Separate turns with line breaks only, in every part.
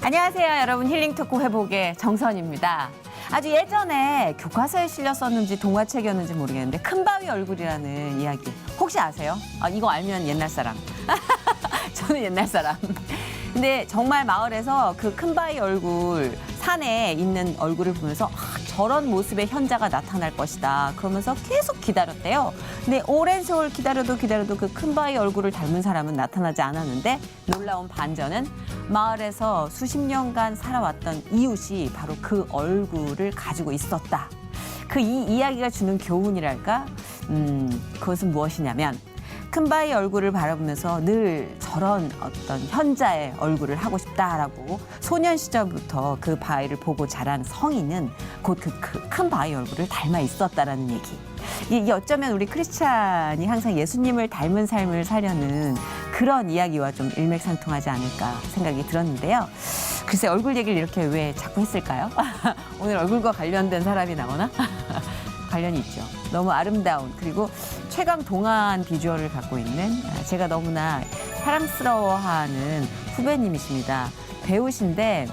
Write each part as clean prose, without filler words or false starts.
안녕하세요, 여러분. 힐링 토크 회복의 정선입니다. 아주 예전에 교과서에 실렸었는지 동화책이었는지 모르겠는데 큰바위 얼굴이라는 이야기 혹시 아세요? 이거 알면 옛날 사람. 저는 옛날 사람. 근데 정말 마을에서 그 큰바위 얼굴, 산에 있는 얼굴을 보면서 저런 모습의 현자가 나타날 것이다. 그러면서 계속 기다렸대요. 근데 오랜 세월 기다려도 그 큰바위 얼굴을 닮은 사람은 나타나지 않았는데 놀라운 반전은 마을에서 수십 년간 살아왔던 이웃이 바로 그 얼굴을 가지고 있었다. 그 이 이야기가 주는 교훈이랄까? 그것은 무엇이냐면 큰바위 얼굴을 바라보면서 늘 저런 어떤 현자의 얼굴을 하고 싶다라고 소년 시절부터 그 바위를 보고 자란 성인은 곧 그 큰 바위 얼굴을 닮아 있었다라는 얘기. 이게 어쩌면 우리 크리스찬이 항상 예수님을 닮은 삶을 살려는 그런 이야기와 좀 일맥상통하지 않을까 생각이 들었는데요. 글쎄 얼굴 얘기를 이렇게 왜 자꾸 했을까요? 오늘 얼굴과 관련된 사람이 나오나? 관련이 있죠. 너무 아름다운 그리고 최강 동안 비주얼을 갖고 있는 제가 너무나 사랑스러워하는 후배님이십니다. 배우신데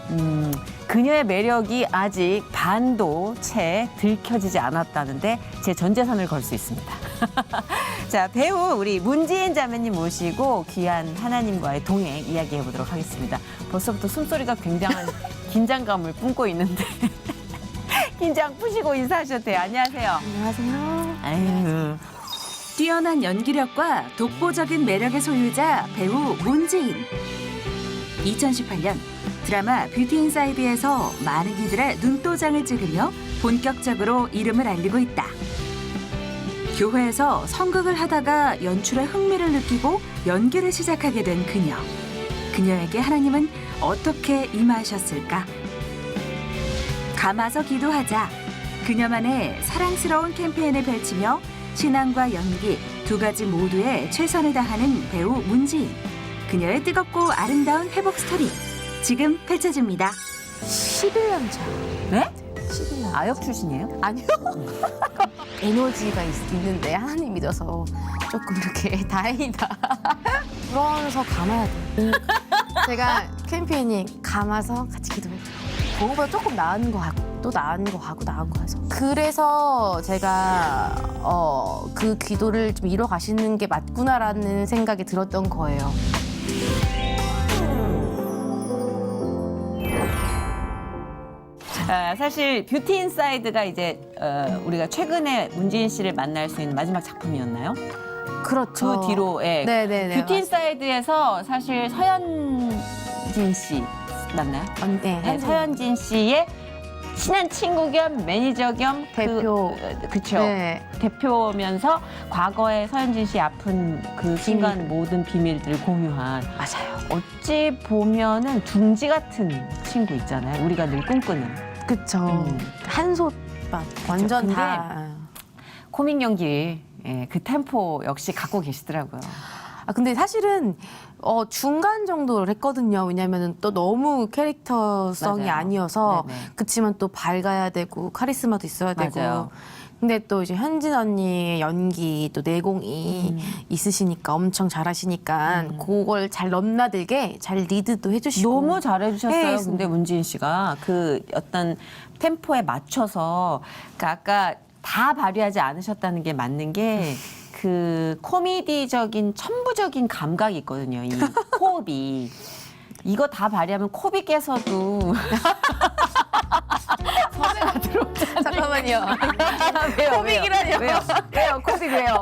그녀의 매력이 아직 반도 채 들켜지지 않았다는데 제 전 재산을 걸 수 있습니다. 자, 배우 우리 문지인 자매님 모시고 귀한 하나님과의 동행 이야기해 보도록 하겠습니다. 벌써부터 숨소리가 굉장한 긴장감을 뿜고 있는데 긴장 푸시고 인사하셔도 돼요. 안녕하세요.
안녕하세요.
아유.
뛰어난 연기력과 독보적인 매력의 소유자 배우 문지인. 2018년 드라마 뷰티 인사이드에서 많은 이들의 눈도장을 찍으며 본격적으로 이름을 알리고 있다. 교회에서 성극을 하다가 연출에 흥미를 느끼고 연기를 시작하게 된 그녀. 그녀에게 하나님은 어떻게 임하셨을까? 감아서 기도하자. 그녀만의 사랑스러운 캠페인을 펼치며 신앙과 연기 두 가지 모두에 최선을 다하는 배우 문지인. 그녀의 뜨겁고 아름다운 회복 스토리 지금 펼쳐집니다.
11년 차.
네?
11년.
아역 출신이에요?
아니요. 에너지가 있는데 하나님 믿어서 조금 이렇게 다행이다. 그러면서 감아야 돼. 제가 캠페인이 감아서 같이 기도해요. 그거보다 조금 나은 거 하고 또 나은 거 하고 나은 거 해서. 그래서 제가 그 기도를 좀 이뤄 가시는 게 맞구나라는 생각이 들었던 거예요.
사실 뷰티 인사이드가 이제 우리가 최근에 문지인 씨를 만날 수 있는 마지막 작품이었나요?
그렇죠.
그 뒤로
네네네.
뷰티 인사이드에서 사실 서현진 씨 맞나요?
네.
서현진 씨의 친한 친구 겸 매니저 겸
대표.
그쵸.
네.
대표면서 과거에 서현진 씨 아픈 그 순간 모든 비밀들을 공유한
맞아요.
어찌 보면은 둥지 같은 친구 있잖아요. 우리가 늘 꿈꾸는.
그쵸. 한솥밥 완전
근데
다.
코믹 연기 그 템포 역시 갖고 계시더라고요.
근데 사실은 중간 정도를 했거든요. 왜냐면은 또 너무 캐릭터성이
맞아요.
아니어서
네네.
그치만 또 밝아야 되고 카리스마도 있어야 되고.
맞아요.
근데 또 이제 현진 언니의 연기 또 내공이 있으시니까 엄청 잘하시니까 그걸 잘 넘나들게 잘 리드도 해주시고.
너무 잘해주셨어요.
네,
근데 문지인 씨가 그 어떤 템포에 맞춰서 그러니까 아까 다 발휘하지 않으셨다는 게 맞는 게 그 코미디적인 천부적인 감각이 있거든요. 이 호흡이. 이거 다 발휘하면 코빅 깨서도 섭외가 들어오잖아요.
잠깐만요.
왜요?
코빅이라뇨?
왜요? 코빅 왜요?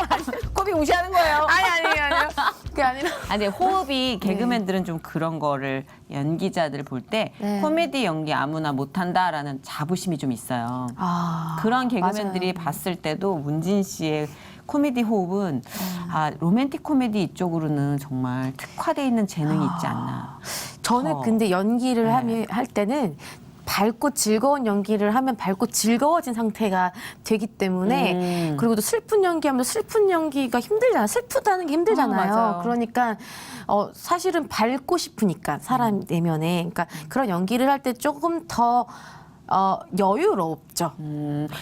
코빅 무시하는 거예요?
아니요. 그게 아니라.
아니 호흡이 개그맨들은 좀 그런 거를 연기자들 볼 때
네.
코미디 연기 아무나 못한다라는 자부심이 좀 있어요.
아,
그런 개그맨들이
맞아요.
봤을 때도 문진 씨의 코미디 호흡은 로맨틱 코미디 이쪽으로는 정말 특화돼 있는 재능이 있지 않나.
저는 근데 연기를
네.
할 때는 밝고 즐거운 연기를 하면 밝고 즐거워진 상태가 되기 때문에 그리고 또 슬픈 연기하면 슬픈 연기가 힘들잖아요. 슬프다는 게 힘들잖아요.
맞아요.
그러니까 사실은 밝고 싶으니까 사람 내면에 그러니까 그런 연기를 할 때 조금 더 여유롭죠.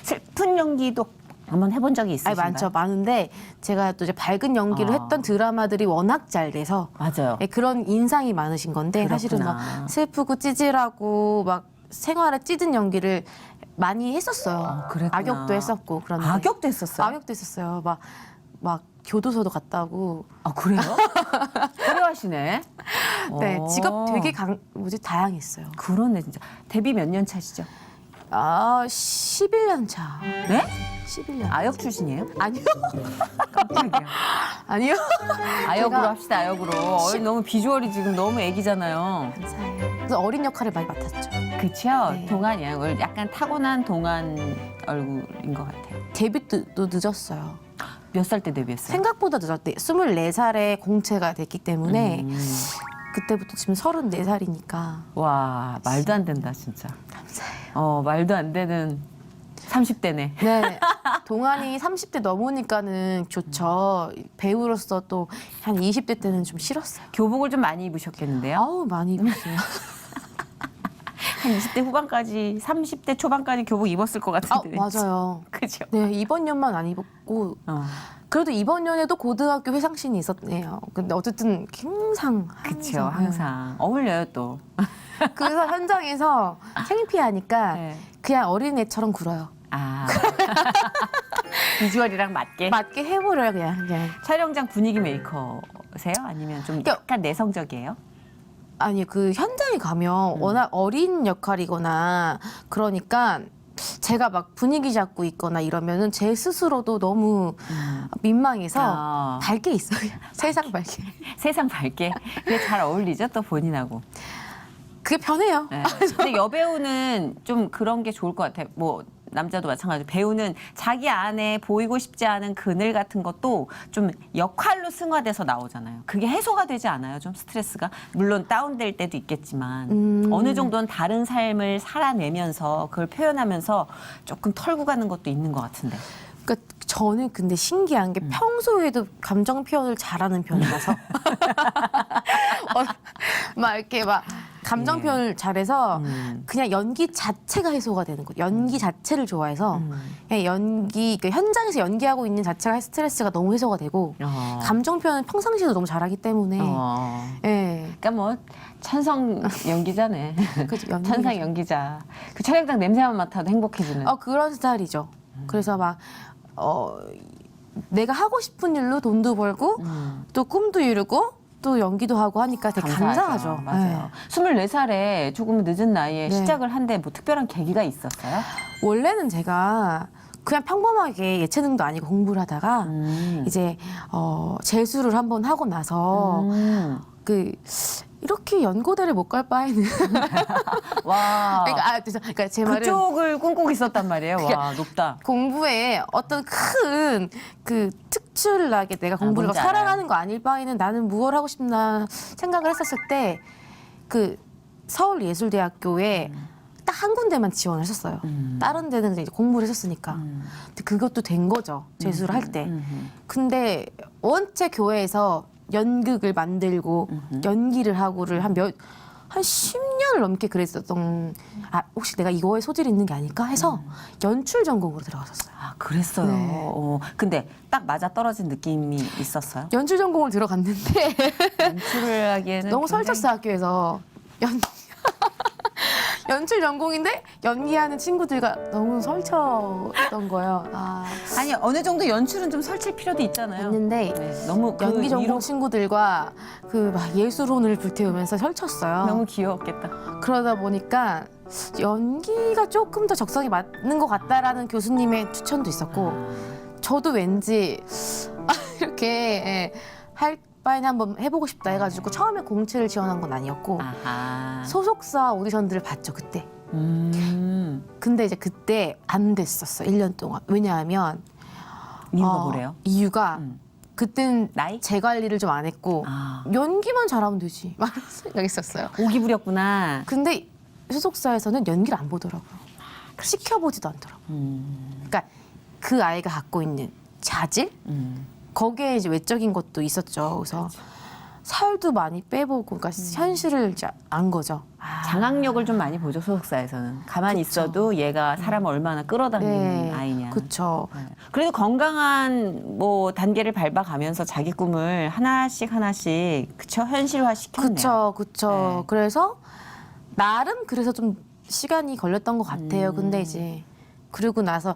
슬픈 연기도 한번 해본 적이
아니,
있으신가요?
많죠. 많은데 제가 또 이제 밝은 연기를 했던 드라마들이 워낙 잘 돼서
맞아요.
예, 그런 인상이 많으신 건데 사실은 막
그렇구나.
슬프고 찌질하고 막 생활에 찌든 연기를 많이 했었어요.
그랬구나.
악역도 했었고 그런데
악역도 했었어요?
악역도 했었어요. 막 교도소도 갔다 오고.
아, 그래요? 화려하시네.
네, 직업
어.
되게 다양했어요.
그러네, 진짜. 데뷔 몇 년 차시죠?
11년 차.
네?
11년.
아역 출신이에요?
아니요.
깜짝이야.
아니요.
아역으로
제가-
합시다, 아역으로. 너무 비주얼이 지금 너무 애기잖아요.
감사해요. 그래서 어린 역할을 많이 맡았죠.
그쵸?
네.
동안이야. 약간 타고난 동안 얼굴인 것 같아요.
데뷔도 늦었어요.
몇 살 때 데뷔했어요?
생각보다 늦었대. 24살에 공채가 됐기 때문에 그때부터 지금 34살이니까.
와, 말도 안 된다, 진짜.
감사해요.
말도 안 되는 30대네.
네. 동안이 30대 넘으니까는 좋죠. 배우로서 또 한 20대 때는 좀 싫었어요.
교복을 좀 많이 입으셨겠는데요?
아우, 많이 입었어요.
한 20대 후반까지, 30대 초반까지 교복 입었을 것 같은데.
맞아요.
그죠?
네, 이번 년만 안 입었고 그래도 이번 년에도 고등학교 회상신이 있었네요. 근데 어쨌든 항상
그쵸, 항상. 어울려요, 또.
그래서 현장에서 창피하니까
네.
그냥 어린애처럼 굴어요.
아. 비주얼이랑 맞게.
맞게 해버려요, 그냥.
촬영장 분위기 메이커세요? 아니면 좀 약간 내성적이에요?
아니, 그 현장에 가면 워낙 어린 역할이거나 그러니까 제가 막 분위기 잡고 있거나 이러면은 제 스스로도 너무 민망해서 밝게 있어요. 그냥. 세상 밝게.
세상 밝게. 그게 잘 어울리죠, 또 본인하고.
그게 편해요.
네. 근데 여배우는 좀 그런 게 좋을 것 같아요. 뭐 남자도 마찬가지로 배우는 자기 안에 보이고 싶지 않은 그늘 같은 것도 좀 역할로 승화돼서 나오잖아요. 그게 해소가 되지 않아요? 좀 스트레스가? 물론 다운될 때도 있겠지만 어느 정도는 다른 삶을 살아내면서 그걸 표현하면서 조금 털고 가는 것도 있는 것 같은데.
그러니까 저는 근데 신기한 게 평소에도 감정 표현을 잘하는 편이라서 막 이렇게 막 감정 표현을 잘해서 그냥 연기 자체가 해소가 되는 거예요. 연기 자체를 좋아해서 그냥 연기 그 현장에서 연기하고 있는 자체가 스트레스가 너무 해소가 되고 감정 표현은 평상시에도 너무 잘하기 때문에 예.
그러니까 뭐 천성 연기자네.
그죠, 연기.
천상 연기자. 그 촬영장 냄새만 맡아도 행복해지는.
그런 스타일이죠. 그래서 막 내가 하고 싶은 일로 돈도 벌고 또 꿈도 이루고 또 연기도 하고 하니까 되게 감사하죠.
맞아요. 24살에 조금 늦은 나이에
네.
시작을 한데 뭐 특별한 계기가 있었어요?
원래는 제가 그냥 평범하게 예체능도 아니고 공부를 하다가 이제 재수를 한번 하고 나서 그 이렇게 연고대를 못 갈 바에는
와.
그러니까 제 말은
그쪽을 꿈꾸고 있었단 말이에요. 와, 높다.
공부에 어떤 큰 그 특출나게 내가 공부를 막
뭔지
사랑하는 거 아닐 바에는 나는 무엇을 하고 싶나 생각을 했었을 때 그 서울예술대학교에 딱 한 군데만 지원을 했었어요. 다른 데는 이제 공부를 했었으니까. 근데 그것도 된 거죠. 재수를 할 때. 근데 원체 교회에서 연극을 만들고 연기를 하고를 한 10년을 넘게 그랬었던 혹시 내가 이거에 소질이 있는 게 아닐까 해서 연출 전공으로 들어갔었어요.
아, 그랬어요.
네.
근데 딱 맞아 떨어진 느낌이 있었어요?
연출 전공을 들어갔는데
연출을 하기에는
너무
굉장히-
설쳤어 학교에서 연출 전공인데 연기하는 친구들과 너무 설쳤던 거예요.
아니, 어느 정도 연출은 좀 설칠 필요도 있잖아요.
했는데
네, 너무 그
연기 전공
위로
친구들과 그 막 예술혼을 불태우면서 설쳤어요.
너무 귀여웠겠다.
그러다 보니까 연기가 조금 더 적성이 맞는 것 같다라는 교수님의 추천도 있었고 저도 왠지 이렇게 할 바에는 한번 해보고 싶다 해가지고 처음에 공채를 지원한 건 아니었고
아하.
소속사 오디션들을 봤죠 그때. 근데 이제 그때 안 됐었어 1년 동안. 왜냐하면
이유가 뭐래요?
이유가 그땐
나이?
재 관리를 좀 안 했고 연기만 잘하면 되지 막 이런 생각했었어요.
오기 부렸구나.
근데 소속사에서는 연기를 안 보더라고요. 시켜보지도 않더라고요. 그러니까 그 아이가 갖고 있는 자질? 거기에 이제 외적인 것도 있었죠. 그래서 살도 많이 빼보고, 그러니까 현실을 이제 안 거죠.
장악력을 좀 많이 보죠, 소속사에서는. 가만히 있어도 얘가 사람을 얼마나 끌어당기는
네.
아이냐. 아니야.
그쵸.
네. 그래도 건강한 뭐 단계를 밟아가면서 자기 꿈을 하나씩 그쵸 현실화 시켰네요.
그쵸.
네.
그래서 나름 그래서 좀 시간이 걸렸던 것 같아요. 근데 이제 그러고 나서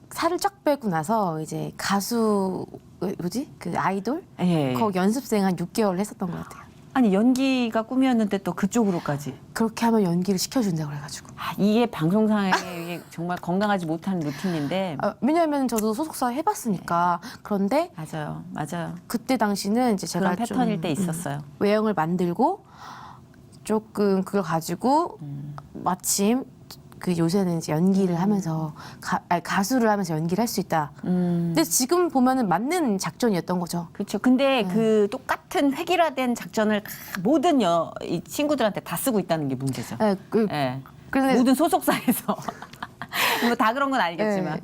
살을 쫙 빼고 나서 이제 가수 뭐지 그 아이돌
예.
거기 연습생 한 6개월 했었던 것 같아요.
아니 연기가 꿈이었는데 또 그쪽으로까지.
그렇게 하면 연기를 시켜준다고 그래가지고.
아, 이게 방송상에 이게 정말 건강하지 못한 루틴인데.
왜냐하면 저도 소속사 해봤으니까. 그런데
맞아요.
그때 당시는 이제 제가
그런 패턴일 때 있었어요.
외형을 만들고 조금 그걸 가지고 마침 그 요새는 이제 연기를 하면서 가수를 하면서 연기를 할 수 있다. 근데 지금 보면은 맞는 작전이었던 거죠.
그렇죠. 근데 그 똑같은 획일화된 작전을 모든 이 친구들한테 다 쓰고 있다는 게 문제죠.
네,
예.
근데
모든 소속사에서 뭐 다 그런 건 아니겠지만.
네,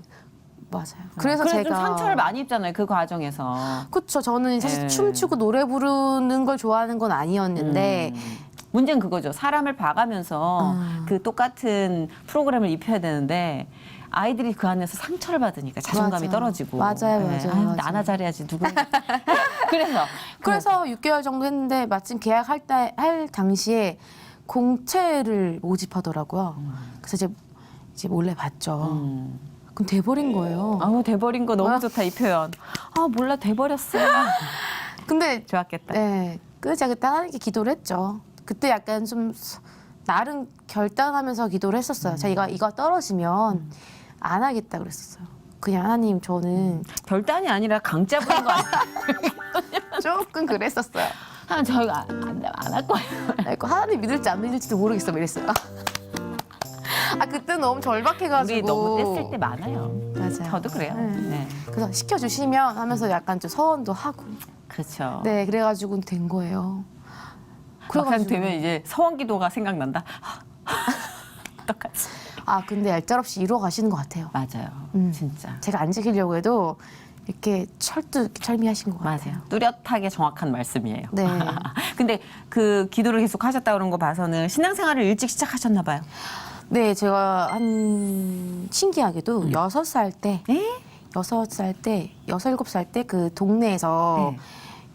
맞아요. 그래서
그래서
제가
좀 상처를 많이 입잖아요. 그 과정에서.
그쵸. 저는 사실
네.
춤추고 노래 부르는 걸 좋아하는 건 아니었는데
문제는 그거죠. 사람을 봐가면서 그 똑같은 프로그램을 입혀야 되는데 아이들이 그 안에서 상처를 받으니까 자존감이
맞아.
떨어지고.
맞아요.
아유, 나나 잘해야지 누구.
그래서 6개월 정도 했는데 마침 계약할 할 당시에 공채를 모집하더라고요. 그래서 이제 몰래 봤죠. 그럼 돼버린 거예요.
아우 돼버린 거 너무 좋다 이 표현. 아 몰라 돼버렸어.
근데
좋았겠다.
네, 그래서 제가 그때 하나님께 기도를 했죠. 그때 약간 좀 나름 결단하면서 기도를 했었어요. 제가 이거 떨어지면 안 하겠다 그랬었어요. 그냥 하나님 저는
결단이 아니라 강짜 부린 거 아니야?
조금 그랬었어요.
하나 저희가 안 할 거예요.
하나님 믿을지 안 믿을지도 모르겠어 이랬어요. 아 그때 너무 절박해가지고
우리 너무 뗐을 때 많아요.
맞아요.
저도 그래요. 네.
그래서 시켜주시면 하면서 약간 좀 서원도 하고
그렇죠.
네 그래가지고 된 거예요.
막상 되면 이제 서원기도가 생각난다. 똑같이.
아 근데 얄짤없이 이루어 가시는 것 같아요.
맞아요. 진짜.
제가 안 지키려고 해도 이렇게 철미하신 것 같아요.
맞아요. 뚜렷하게 정확한 말씀이에요.
네.
근데 그 기도를 계속 하셨다 그런 거 봐서는 신앙생활을 일찍 시작하셨나 봐요.
네, 제가 한 신기하게도 6살 때,
네?
6살 때, 6, 7살 때 그 동네에서
네.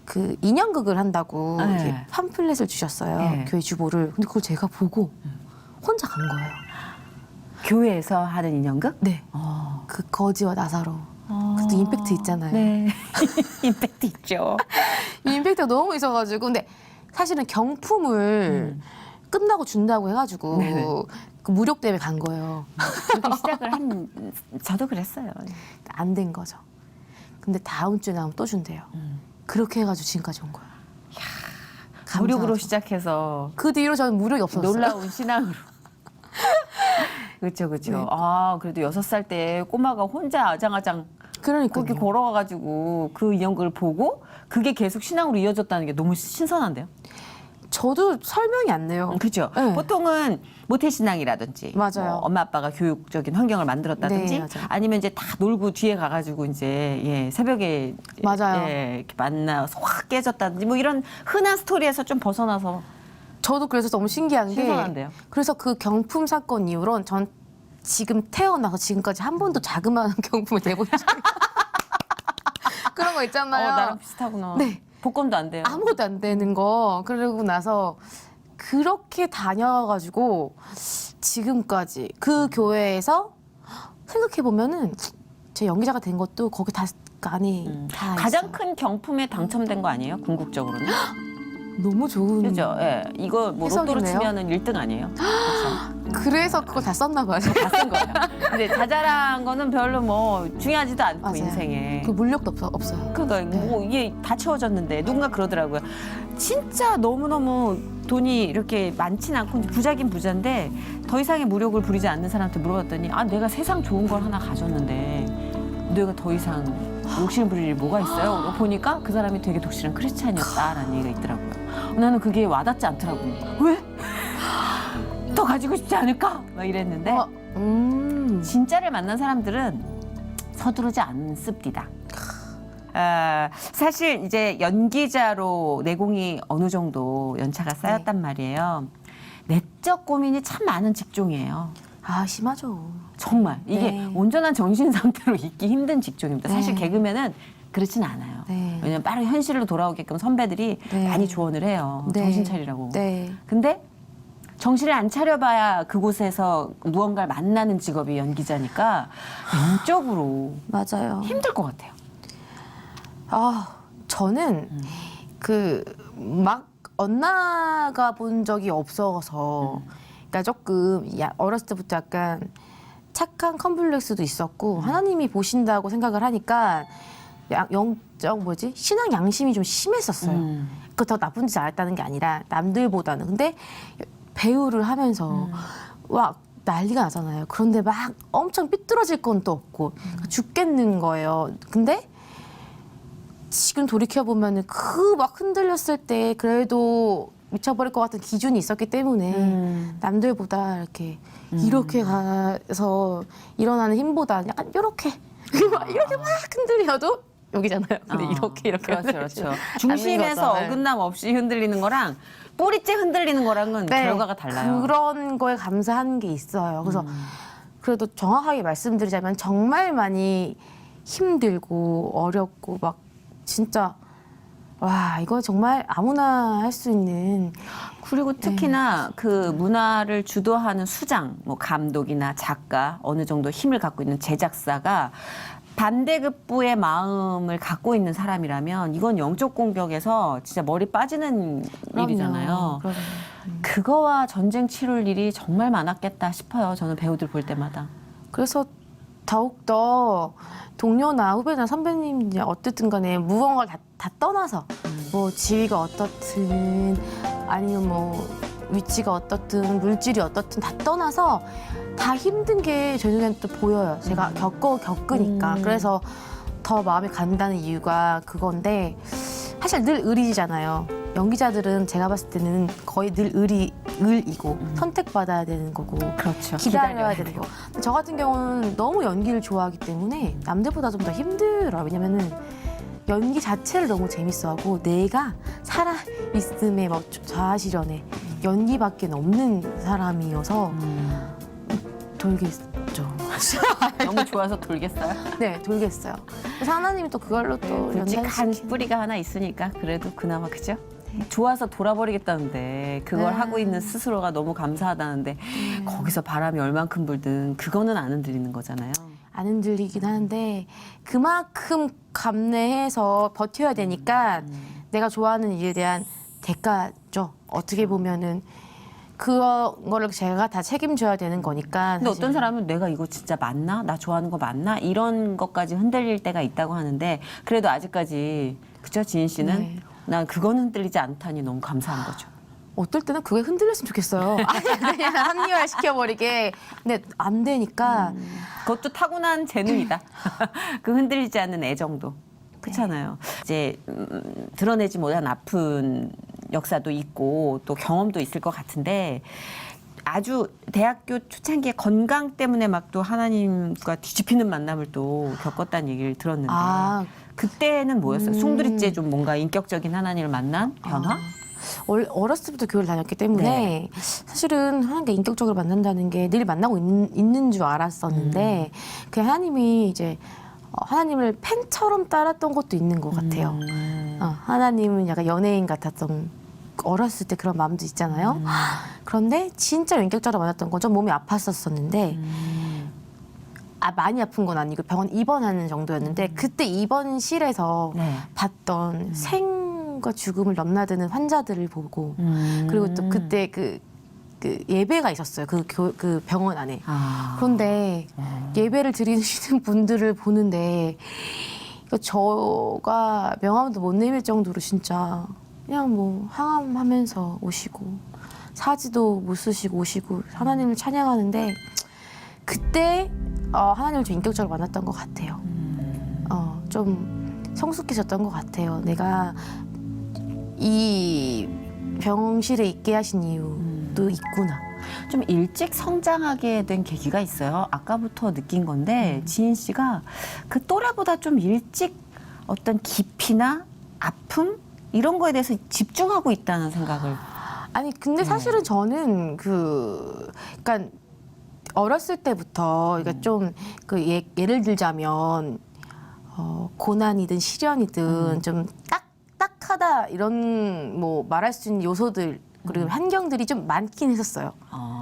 그 인형극을 한다고
네.
이렇게 팜플렛을 주셨어요.
네.
교회 주보를. 근데 그걸 제가 보고 혼자 간 거예요.
교회에서 하는 인형극?
네. 그 거지와 나사로. 그것도 임팩트 있잖아요.
네. 임팩트 있죠.
이 임팩트가 너무 있어가지고. 근데 사실은 경품을 끝나고 준다고 해가지고
네네.
그 무력 때문에 간 거예요.
그렇게 시작을 저도 그랬어요.
안 된 거죠. 근데 다음 주에 나오면 또 준대요. 그렇게 해가지고 지금까지 온 거예요.
무력으로
감사하죠.
시작해서
그 뒤로 저는 무력이 없었어요.
놀라운 신앙으로. 그렇죠.
네.
아, 그래도 6살 때 꼬마가 혼자 아장아장
그러니까요.
거기 걸어가가지고 그 인형극을 보고 그게 계속 신앙으로 이어졌다는 게 너무 신선한데요.
저도 설명이 안 돼요.
그렇죠.
네.
보통은 모태신앙이라든지
맞아요.
뭐 엄마 아빠가 교육적인 환경을 만들었다든지
네, 맞아요.
아니면 이제 다 놀고 뒤에 가가지고 이제 새벽에
맞아요.
이렇게 만나서 확 깨졌다든지 뭐 이런 흔한 스토리에서 좀 벗어나서
저도 그래서 너무 신기한 게
신선한데요.
그래서 그 경품 사건 이후로 전 지금 태어나서 지금까지 한 번도 자그마한 경품을 내본 적이 그런 거 있잖아요.
나랑 비슷하구나.
네.
복권도 안 돼요.
아무것도 안 되는 거. 그러고 나서 그렇게 다녀가지고 지금까지 그 교회에서 생각해 보면은 제 연기자가 된 것도 거기 다 안에 다
가장
있어요.
큰 경품에 당첨된 거 아니에요? 궁극적으로는.
너무 좋은.
그죠? 예. 이거 뭐 로또로
해석이네요.
치면은 1등 아니에요? 그렇죠.
그래서 그걸 다 썼나 봐요.
다 쓴 거예요. 근데 자잘한 거는 별로 뭐 중요하지도 않고
맞아요.
인생에.
그 물력도 없어요.
그러니까 뭐 이게 다 채워졌는데 누군가 그러더라고요. 진짜 너무너무 돈이 이렇게 많진 않고 이제 부자긴 부자인데 더 이상의 무력을 부리지 않는 사람한테 물어봤더니 아 내가 세상 좋은 걸 하나 가졌는데 내가 더 이상 욕심 부릴 일이 뭐가 있어요? 보니까 그 사람이 되게 독실한 크리스찬이었다라는 얘기가 있더라고요. 나는 그게 와닿지 않더라고요. 왜? 더 가지고 싶지 않을까? 막 이랬는데 진짜를 만난 사람들은 서두르지 않습니다. 사실 이제 연기자로 내공이 어느 정도 연차가 쌓였단 말이에요. 내적 고민이 참 많은 직종이에요.
아, 심하죠.
정말 이게
네.
온전한 정신 상태로 있기 힘든 직종입니다. 사실
네.
개그맨은 그렇진 않아요.
네.
왜냐면 빠르게 현실로 돌아오게끔 선배들이
네.
많이 조언을 해요.
네.
정신 차리라고.
네.
근데 정신을 안 차려봐야 그곳에서 무언가를 만나는 직업이 연기자니까 영적으로
맞아요.
힘들 것 같아요.
아, 저는 막 엇나가 본 적이 없어서 그러니까 조금 어렸을 때부터 약간 착한 컴플렉스도 있었고 하나님이 보신다고 생각을 하니까 영적 신앙 양심이 좀 심했었어요. 그 더 나쁜 짓 안 했다는 게 아니라 남들보다는. 근데 배우를 하면서 와 난리가 나잖아요. 그런데 막 엄청 삐뚤어질 건 또 없고 죽겠는 거예요. 근데 지금 돌이켜 보면은 그 막 흔들렸을 때 그래도 미쳐버릴 것 같은 기준이 있었기 때문에 남들보다 이렇게 가서 일어나는 힘보다 약간 이렇게 이렇게 막 흔들려도 여기잖아요. 근데 이렇게
그렇죠, 그렇죠.
흔들리지
중심에서
않는 거죠.
어긋남 없이 흔들리는 거랑 뿌리째 흔들리는 거랑은 결과가 달라요.
그런 거에 감사한 게 있어요. 그래서 그래도 정확하게 말씀드리자면 정말 많이 힘들고 어렵고 막 진짜 와 이거 정말 아무나 할 수 있는
그리고 특히나 그 문화를 주도하는 수장, 뭐 감독이나 작가, 어느 정도 힘을 갖고 있는 제작사가 반대급부의 마음을 갖고 있는 사람이라면 이건 영적 공격에서 진짜 머리 빠지는 일이잖아요.
그럼요.
그거와 전쟁 치룰 일이 정말 많았겠다 싶어요. 저는 배우들 볼 때마다.
그래서 더욱더 동료나 후배나 선배님 이제 어쨌든 간에 무언가를 다 떠나서 뭐 지위가 어떻든 아니면 뭐 위치가 어떻든 물질이 어떻든 다 떠나서 다 힘든 게 제 눈에는 또 보여요. 제가 겪으니까. 그래서 더 마음이 간다는 이유가 그건데 사실 늘 의리잖아요. 연기자들은 제가 봤을 때는 거의 늘 을이고 선택받아야 되는 거고
그렇죠.
기다려야 되는 거. 근데 저 같은 경우는 너무 연기를 좋아하기 때문에 남들보다 좀 더 힘들어요. 왜냐면은 연기 자체를 너무 재밌어하고 내가 살아 있음에 뭐 자아실현에 연기밖에 없는 사람이어서 돌겠죠.
너무 좋아서 돌겠어요.
네, 돌겠어요. 그래서 하나님이 또 그걸로 또
굵직한
연장시키는.
뿌리가 하나 있으니까 그래도 그나마 그죠? 좋아서 돌아버리겠다는데 그걸
네.
하고 있는 스스로가 너무 감사하다는데 거기서 바람이 얼만큼 불든 그거는 안 흔들리는 거잖아요.
안 흔들리긴 하는데 그만큼 감내해서 버텨야 되니까 내가 좋아하는 일에 대한 대가죠. 어떻게 보면은 그거를 제가 다 책임져야 되는 거니까.
근데
사실.
어떤 사람은 내가 이거 진짜 맞나? 나 좋아하는 거 맞나? 이런 것까지 흔들릴 때가 있다고 하는데 그래도 아직까지 그죠? 지인 씨는
네.
난 그건 흔들리지 않다니 너무 감사한 거죠.
어떨 때는 그게 흔들렸으면 좋겠어요. 아니, 그냥 합리화 시켜버리게. 근데 안 되니까.
그것도 타고난 재능이다. 그 흔들리지 않는 애정도. 그렇잖아요. 이제 드러내지 못한 아픈 역사도 있고 또 경험도 있을 것 같은데 아주 대학교 초창기에 건강 때문에 막 또 하나님과 뒤집히는 만남을 또 겪었다는 얘기를 들었는데
아,
그때는 뭐였어요? 숭두리째 좀 뭔가 인격적인 하나님을 만난 변화?
어렸을 때부터 교회를 다녔기 때문에
네.
사실은 하나님께 인격적으로 만난다는 게 늘 만나고 있는 줄 알았었는데 그 하나님이 이제 하나님을 팬처럼 따랐던 것도 있는 것 같아요. 하나님은 약간 연예인 같았던 어렸을 때 그런 마음도 있잖아요. 그런데 진짜 인격적으로 만났던 건 좀 몸이 아팠었는데 많이 아픈 건 아니고 병원 입원하는 정도였는데 그때 입원실에서
네.
봤던 생과 죽음을 넘나드는 환자들을 보고 그리고 또 그때 그 예배가 있었어요. 그 병원 안에. 그런데 예배를 드리시는 분들을 보는데 저가 명함도 못 내밀 정도로 진짜 그냥 뭐 항암하면서 오시고 사지도 못 쓰시고 오시고 하나님을 찬양하는데 그때 하나님을 좀 인격적으로 만났던 것 같아요. 좀 성숙해졌던 것 같아요. 내가 이 병실에 있게 하신 이유도 있구나.
좀 일찍 성장하게 된 계기가 있어요. 아까부터 느낀 건데 지인 씨가 그 또래보다 좀 일찍 어떤 깊이나 아픔 이런 거에 대해서 집중하고 있다는 생각을.
아니 근데 사실은 저는 그러니까 어렸을 때부터 그러니까 좀 그 예를 들자면 고난이든 시련이든 좀 딱딱하다 이런 뭐 말할 수 있는 요소들 그리고 환경들이 좀 많긴 했었어요.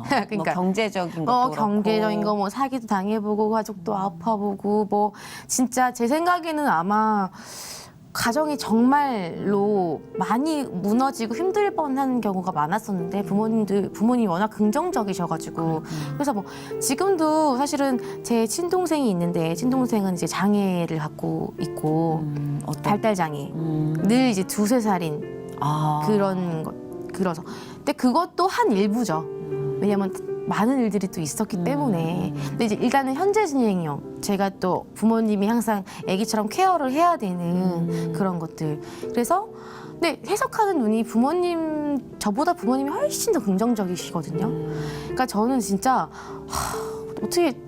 그러니까 뭐 경제적인 것도
경제적인
그렇고.
거 뭐 사기도 당해보고 가족도 아파보고 뭐 진짜 제 생각에는 아마 가정이 정말로 많이 무너지고 힘들 뻔한 경우가 많았었는데 부모님이 워낙 긍정적이셔가지고 그래서 뭐 지금도 사실은 제 친동생이 있는데 친동생은 이제 장애를 갖고 있고
어떤
발달 장애 늘 이제 2~3살인 그런 것 그래서 근데 그것도 한 일부죠. 왜냐면 많은 일들이 또 있었기 때문에. 근데 이제 일단은 현재 진행형. 제가 또 부모님이 항상 아기처럼 케어를 해야 되는 그런 것들. 그래서 근데 해석하는 눈이 저보다 부모님이 훨씬 더 긍정적이시거든요. 그러니까 저는 진짜 어떻게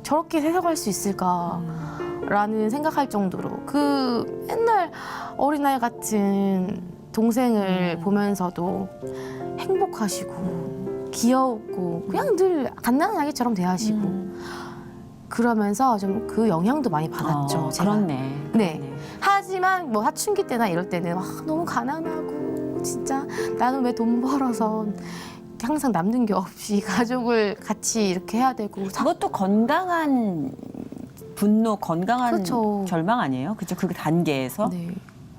저렇게 해석할 수 있을까라는 생각할 정도로 그 맨날 어린아이 같은 동생을 보면서도 행복하시고 귀엽고 그냥 늘 갓난한 아기처럼 대하시고 그러면서 좀 그 영향도 많이 받았죠. 제가.
그렇네.
네.
그렇네.
하지만 뭐 사춘기 때나 이럴 때는 너무 가난하고 진짜 나는 왜 돈 벌어서 항상 남는 게 없이 가족을 같이 이렇게 해야 되고
그것도 건강한 분노, 건강한
그렇죠.
절망 아니에요? 그죠? 그 단계에서.
네.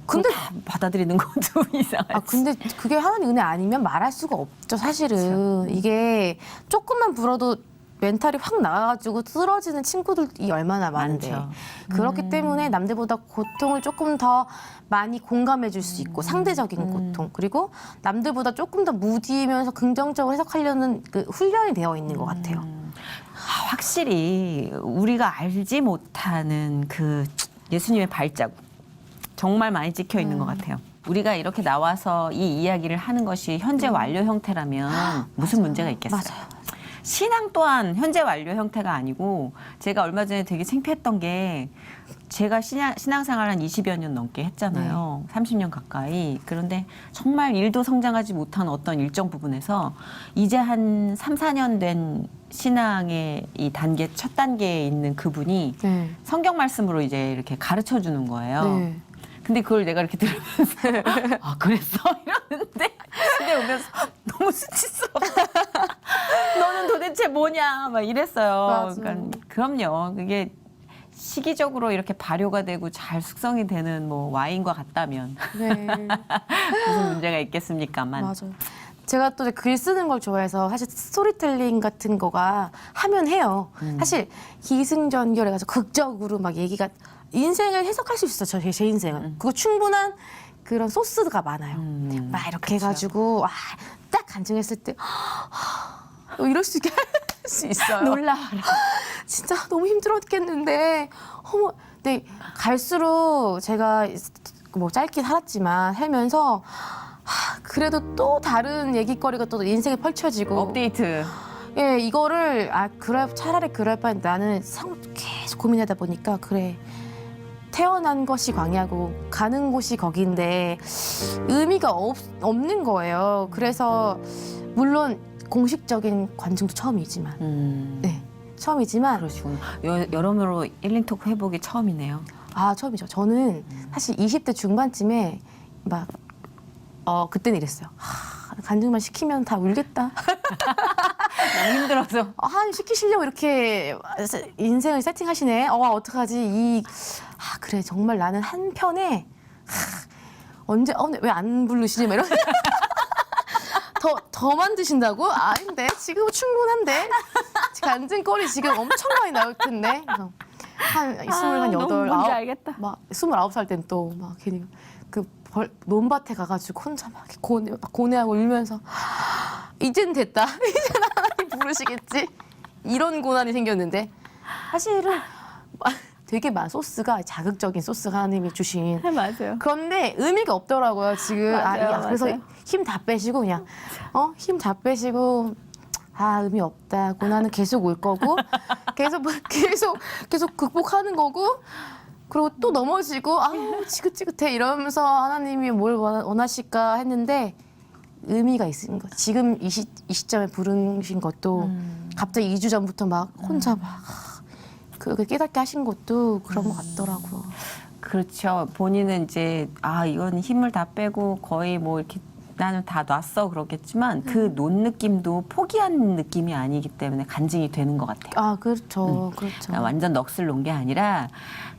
근데 다 받아들이는 것도 이상하지.
근데 그게 하나님 은혜 아니면 말할 수가 없죠, 사실은.
그렇죠.
이게 조금만 불어도 멘탈이 확 나가가지고 쓰러지는 친구들이 얼마나 많은데.
많죠.
그렇기 때문에 남들보다 고통을 조금 더 많이 공감해 줄 수 있고, 상대적인 고통. 그리고 남들보다 조금 더 무디면서 긍정적으로 해석하려는 그 훈련이 되어 있는 것 같아요.
확실히 우리가 알지 못하는 그 예수님의 발자국 정말 많이 찍혀 있는 것 같아요. 우리가 이렇게 나와서 이 이야기를 하는 것이 현재 완료 형태라면 무슨 문제가 있겠어요?
맞아요.
신앙 또한 현재 완료 형태가 아니고 제가 얼마 전에 되게 창피했던 게 제가 신앙생활 한 20여 년 넘게 했잖아요. 30년 가까이. 그런데 정말 일도 성장하지 못한 어떤 일정 부분에서 이제 한 3, 4년 된 신앙의 이 단계, 첫 단계에 있는 그분이
네.
성경 말씀으로 이제 이렇게 가르쳐 주는 거예요.
네.
근데 그걸 내가 이렇게 들으면서 아 그랬어? 이러는데 집에 오면서 너무 수치스러워. 너는 도대체 뭐냐? 막 이랬어요.
맞아.
그러니까 그럼요. 그게 시기적으로 이렇게 발효가 되고 잘 숙성이 되는 뭐 와인과 같다면
네.
무슨 문제가 있겠습니까만.
맞아요. 제가 또 글 쓰는 걸 좋아해서 사실 스토리텔링 같은 거가 하면 해요. 사실 기승전결해가지고 극적으로 막 얘기가 인생을 해석할 수 있어요. 제 인생은. 그거 충분한 그런 소스가 많아요. 막 이렇게 해가지고 딱 간증했을 때 이럴 수 있게 할 수 있어요.
놀라워라.
진짜 너무 힘들었겠는데 어머, 근데 갈수록 제가 뭐 짧게 살았지만 살면서 그래도 또 다른 얘기거리가 또 인생에 펼쳐지고
업데이트.
예, 이거를 차라리 그럴 바엔 나는 계속 고민하다 보니까 그래. 태어난 것이 광야고 가는 곳이 거긴데 의미가 없는 거예요. 그래서 물론 공식적인 관중도 처음이지만 네, 처음이지만
그러시군요. 여러모로 1인 토크 회복이 처음이네요.
처음이죠. 저는 사실 20대 중반쯤에 막 그때는 이랬어요. 간증만 시키면 다 울겠다.
너무 힘들어서.
시키시려고 이렇게 인생을 세팅하시네. 어떡하지? 그래 정말 나는 한편에 언제 왜 안 부르시지? 막 이런 더 만드신다고? 아닌데 지금 충분한데 간증거리 지금 엄청 많이 나올 텐데. 그래서 한 28,
너무 뭔지 알겠다.
막 29살 땐 또 막 괜히 논밭에 가가지고 혼자 막 고뇌하고 울면서 이젠 됐다. 이젠 하나님 부르시겠지. 이런 고난이 생겼는데 사실은 되게 소스가 자극적인 소스가 하나님이 주신.
맞아요.
그런데 의미가 없더라고요 지금.
맞아요,
그래서
맞아요.
힘 다 빼시고 그냥 힘 다 빼시고 의미 없다. 고난은 계속 올 거고 계속 극복하는 거고. 그리고 또 넘어지고 지긋지긋해 이러면서 하나님이 뭘 원하실까 했는데 의미가 있는 거. 지금 이 시점에 부르신 것도 갑자기 2주 전부터 막 혼자 막 그 깨닫게 하신 것도 그런 것 같더라고요.
그렇죠. 본인은 이제 이건 힘을 다 빼고 거의 뭐 이렇게 나는 다 놨어 그렇겠지만 그 놓은 느낌도 포기한 느낌이 아니기 때문에 간증이 되는 것 같아요.
아, 그렇죠. 그렇죠.
그러니까 완전 넋을 놓은 게 아니라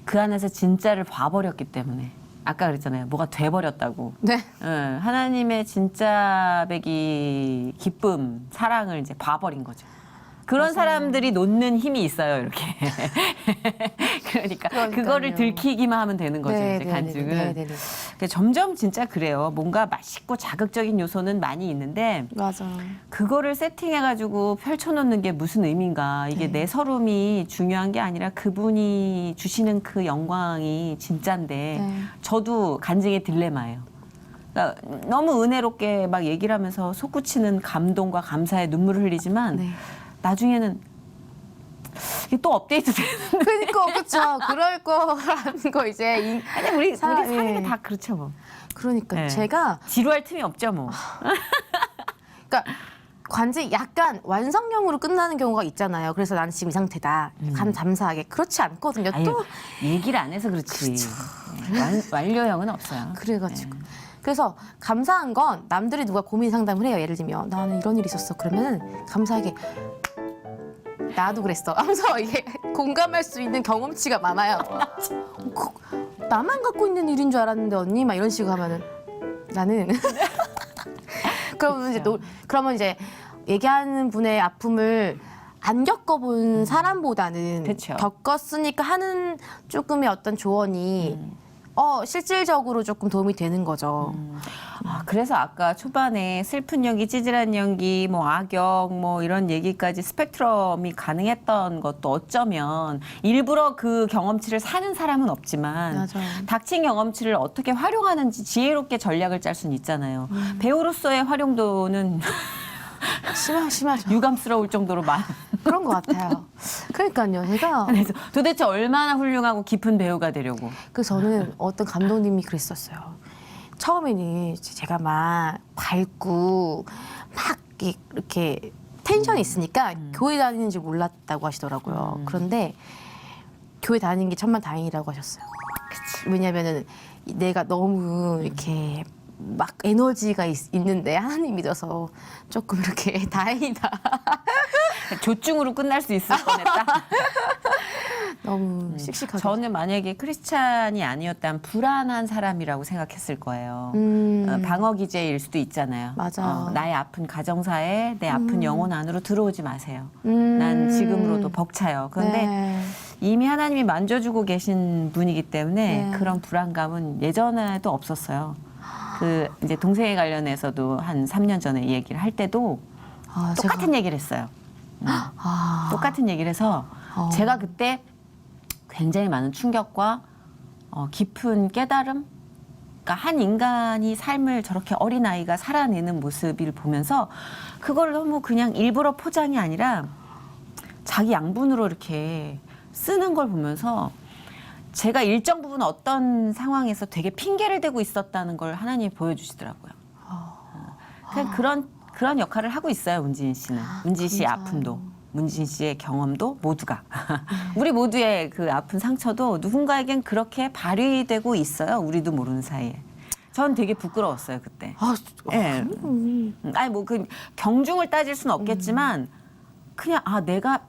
그 안에서 진짜를 봐버렸기 때문에 아까 그랬잖아요. 뭐가 돼버렸다고.
네.
하나님의 진짜 배기 기쁨, 사랑을 이제 봐버린 거죠. 그런 사람들이 놓는 힘이 있어요, 이렇게. 그러니까
그러니까요.
그거를 들키기만 하면 되는 거죠,
네,
이제
네,
간증은.
네, 네, 네.
그러니까 점점 진짜 그래요. 뭔가 맛있고 자극적인 요소는 많이 있는데
맞아.
그거를 세팅해가지고 펼쳐놓는 게 무슨 의미인가. 이게
네.
내 서름이 중요한 게 아니라 그분이 주시는 그 영광이 진짠데
네.
저도 간증의 딜레마예요. 그러니까 너무 은혜롭게 막 얘기를 하면서 솟구치는 감동과 감사에 눈물을 흘리지만
네.
나중에는 이게 또 업데이트 되는.
그러니까 그렇죠. 그럴 거라는 거 이제
아니 우리
사람이-
사는 게 다 그렇죠 뭐.
그러니까
네.
제가
지루할 틈이 없죠 뭐.
그러니까 관제 약간 완성형으로 끝나는 경우가 있잖아요. 그래서 나는 지금 이 상태다. 감사하게. 그렇지 않거든요.
아유,
또
얘기를 안 해서 그렇지. 완료형은 없어요.
그래가지고. 그래서 감사한 건 남들이 누가 고민 상담을 해요. 예를 들면 나는 이런 일이 있었어. 그러면은 감사하게 나도 그랬어. 하면서 이게 공감할 수 있는 경험치가 많아요. 나만 갖고 있는 일인 줄 알았는데 언니 막 이런 식으로 하면은 나는 그러면 이제 그러면 이제 얘기하는 분의 아픔을 안 겪어본 사람보다는
그쵸.
겪었으니까 하는 조금의 어떤 조언이 실질적으로 조금 도움이 되는 거죠.
그래서 아까 초반에 슬픈 연기, 찌질한 연기, 뭐 악역, 뭐 이런 얘기까지 스펙트럼이 가능했던 것도 어쩌면 일부러 그 경험치를 사는 사람은 없지만
맞아요.
닥친 경험치를 어떻게 활용하는지 지혜롭게 전략을 짤 수는 있잖아요. 배우로서의 활용도는
심하죠.
유감스러울 정도로 많은.
그런 것 같아요. 그러니까요. 제가
그래서 도대체 얼마나 훌륭하고 깊은 배우가 되려고.
저는 어떤 감독님이 그랬었어요. 처음에는 제가 막 밝고 막 이렇게 텐션이 있으니까 교회 다니는 줄 몰랐다고 하시더라고요. 그런데 교회 다니는 게 천만다행이라고 하셨어요. 왜냐면은 내가 너무 이렇게 막 에너지가 있는데 하나님 믿어서 조금 이렇게 다행이다.
조증으로 끝날 수 있을 뻔했다.
너무 씩씩하게.
저는 만약에 크리스찬이 아니었다면 불안한 사람이라고 생각했을 거예요. 방어 기제일 수도 있잖아요.
맞아.
나의 아픈 가정사에 내 아픈 영혼 안으로 들어오지 마세요. 난 지금으로도 벅차요. 그런데
네.
이미 하나님이 만져주고 계신 분이기 때문에
네.
그런 불안감은 예전에도 없었어요. 그 이제 동생에 관련해서도 한 3년 전에 이 얘기를 할 때도 똑같은 얘기를 했어요. 똑같은 얘기를 해서 제가 그때 굉장히 많은 충격과 깊은 깨달음, 그러니까 한 인간이 삶을 저렇게 어린아이가 살아내는 모습을 보면서 그걸 너무 그냥 일부러 포장이 아니라 자기 양분으로 이렇게 쓰는 걸 보면서 제가 일정 부분 어떤 상황에서 되게 핑계를 대고 있었다는 걸 하나님이 보여주시더라고요. 그런 역할을 하고 있어요, 문지인 씨는. 문지인 씨의
감사해요.
아픔도, 문지인 씨의 경험도 모두가. 우리 모두의 그 아픈 상처도 누군가에겐 그렇게 발휘되고 있어요, 우리도 모르는 사이에. 전 되게 부끄러웠어요, 그때. 예. 아니, 뭐, 그 경중을 따질 수는 없겠지만, 그냥, 내가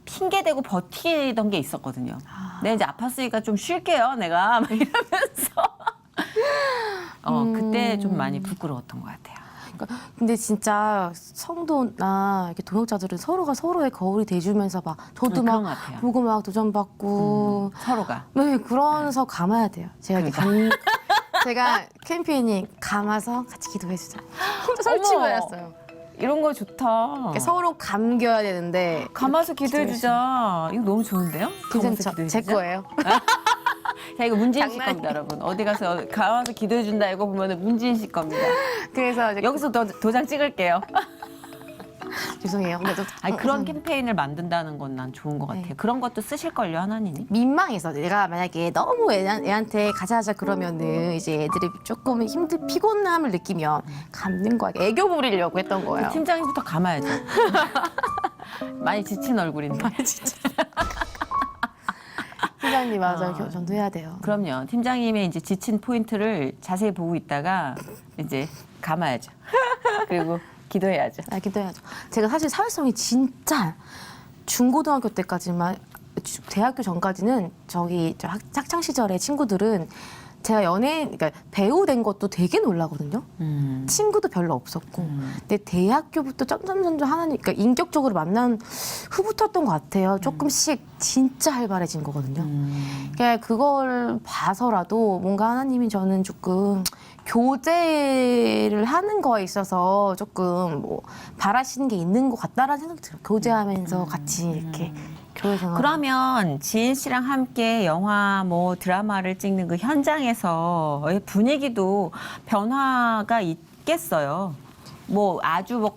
핑계대고 버티던 게 있었거든요. 내가 이제 아팠으니까 좀 쉴게요, 내가. 막 이러면서. 그때 좀 많이 부끄러웠던 것 같아요.
근데 진짜 성도나 이렇게 동역자들은 서로가 서로의 거울이 돼주면서 막 저도
그런
막
것 같아요.
보고 막 도전받고
서로가.
네 그러면서 감아야 돼요. 제가 이렇게 제가 캠페인이 감아서 같이 기도해주자. 혼자 설치고였어요.
이런 거 좋다.
서로 감겨야 되는데
감아서 기도해주자. 이거 너무 좋은데요? 감아서
괜찮죠? 제
기도해주자?
거예요.
자, 이거 문지인 씨
장난이에요.
겁니다, 여러분. 어디 가서 감아서 기도해준다 이거 보면은 문지인 씨 겁니다.
그래서 이제
여기서 도장 찍을게요.
죄송해요. 근데 또
아니, 그런 캠페인을 만든다는 건 난 좋은 것 같아요.
네.
그런 것도 쓰실걸요, 하나님이?
민망해서 내가 만약에 너무 애한테 가자 그러면은 이제 애들이 조금 피곤함을 느끼면 감는 거야. 애교 부리려고 했던 거예요.
팀장님부터 감아야죠. 많이 지친 얼굴인데.
팀장님 맞아요. 전도해야 돼요.
그럼요. 팀장님의 이제 지친 포인트를 자세히 보고 있다가 이제 감아야죠. 그리고 기도해야죠.
아, 기도해야죠. 제가 사실 사회성이 진짜 중고등학교 때까지만, 대학교 전까지는 저기 학창 시절의 친구들은 제가 그러니까 배우 된 것도 되게 놀라거든요. 친구도 별로 없었고. 근데 대학교부터 점점 하나님, 그러니까 인격적으로 만난 후부터였던 것 같아요. 조금씩 진짜 활발해진 거거든요. 그러니까 그걸 봐서라도 뭔가 하나님이 저는 조금 교제를 하는 거에 있어서 조금 뭐 바라시는 게 있는 것 같다라는 생각이 들어요. 교제하면서 같이 이렇게 교회 생활.
그러면 지인 씨랑 함께 영화 뭐 드라마를 찍는 그 현장에서 분위기도 변화가 있겠어요. 뭐 아주 뭐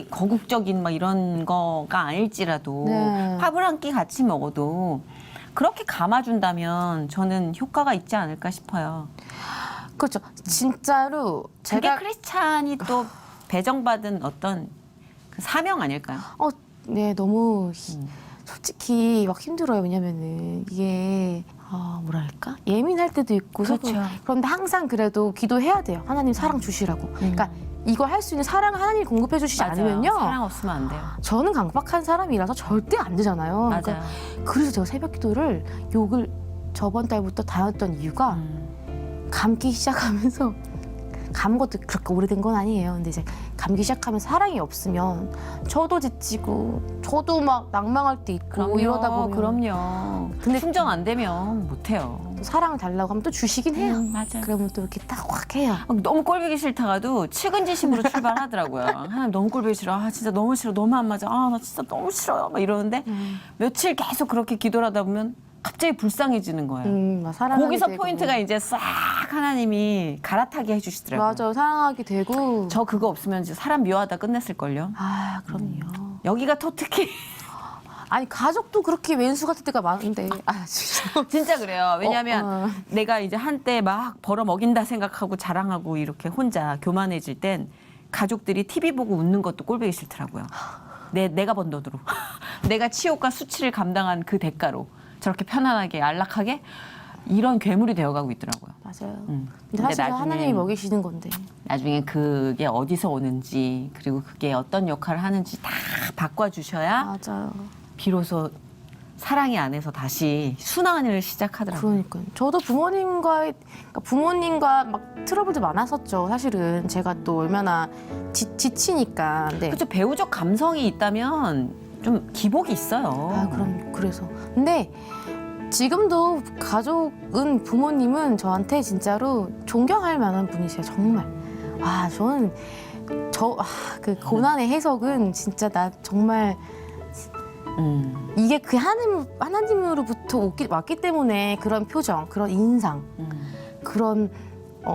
거국적인 막 이런 거가 아닐지라도
네.
밥을 한 끼 같이 먹어도 그렇게 감아준다면 저는 효과가 있지 않을까 싶어요.
그렇죠. 진짜로
그게
제가
크리스찬이 또 배정받은 어떤 그 사명 아닐까요?
네, 너무 솔직히 막 힘들어요. 왜냐면은 이게 뭐랄까 예민할 때도 있고
그렇죠.
그런데 항상 그래도 기도해야 돼요. 하나님 사랑 주시라고. 그러니까 이걸 할 수 있는 사랑을 하나님이 공급해 주시지
맞아요.
않으면요.
사랑 없으면 안 돼요.
저는 강박한 사람이라서 절대 안 되잖아요.
맞아요.
그러니까 그래서 제가 새벽 기도를 욕을 저번 달부터 다녔던 이유가 감기 시작하면서 감은 것도 그렇게 오래된 건 아니에요. 근데 이제 감기 시작하면서 사랑이 없으면 저도 지치고 저도 막 낭망할 때 있고
그럼요.
이러다 보면
그럼요. 근데 충전 안 되면 못 해요.
또 사랑을 달라고 하면 또 주시긴 해요.
맞아요.
그러면 또 이렇게 딱 확 해요.
너무 꼴보기 싫다가도 측은지심으로 출발하더라고요. 하나님 너무 꼴보기 싫어. 아 진짜 너무 싫어. 너무 안 맞아. 아 나 진짜 너무 싫어요. 막 이러는데 며칠 계속 그렇게 기도를 하다 보면 갑자기 불쌍해지는 거예요.
막 사랑하게
거기서
되고.
포인트가 이제 싹 하나님이 갈아타게 해주시더라고요.
맞아요. 사랑하게 되고.
저 그거 없으면 이제 사람 미워하다 끝냈을걸요.
아 그럼요.
여기가 또 특히
아니 가족도 그렇게 왼수 같은 때가 많은데. 아 진짜.
진짜 그래요. 왜냐하면
어.
내가 이제 한때 막 벌어먹인다 생각하고 자랑하고 이렇게 혼자 교만해질 땐 가족들이 TV 보고 웃는 것도 꼴보기 싫더라고요. 내가 번 돈으로. 내가 치욕과 수치를 감당한 그 대가로 저렇게 편안하게 안락하게 이런 괴물이 되어가고 있더라고요.
맞아요.
근데
근데 사실
나중에-
하나님이 먹이시는 건데.
나중에 그게 어디서 오는지 그리고 그게 어떤 역할을 하는지 다 바꿔주셔야
맞아요.
비로소 사랑의 안에서 다시 순환을 시작하더라고요.
그러니까요. 저도 부모님과 막 트러블도 많았었죠. 사실은 제가 또 얼마나 지치니까. 네.
그렇죠. 배우적 감성이 있다면 좀 기복이 있어요.
아 그럼 그래서. 근데 지금도 가족은 부모님은 저한테 진짜로 존경할 만한 분이세요. 정말. 아 저는 그 고난의 해석은 진짜 나 정말 이게 그 하나님으로부터 왔기 때문에 그런 표정, 그런 인상, 그런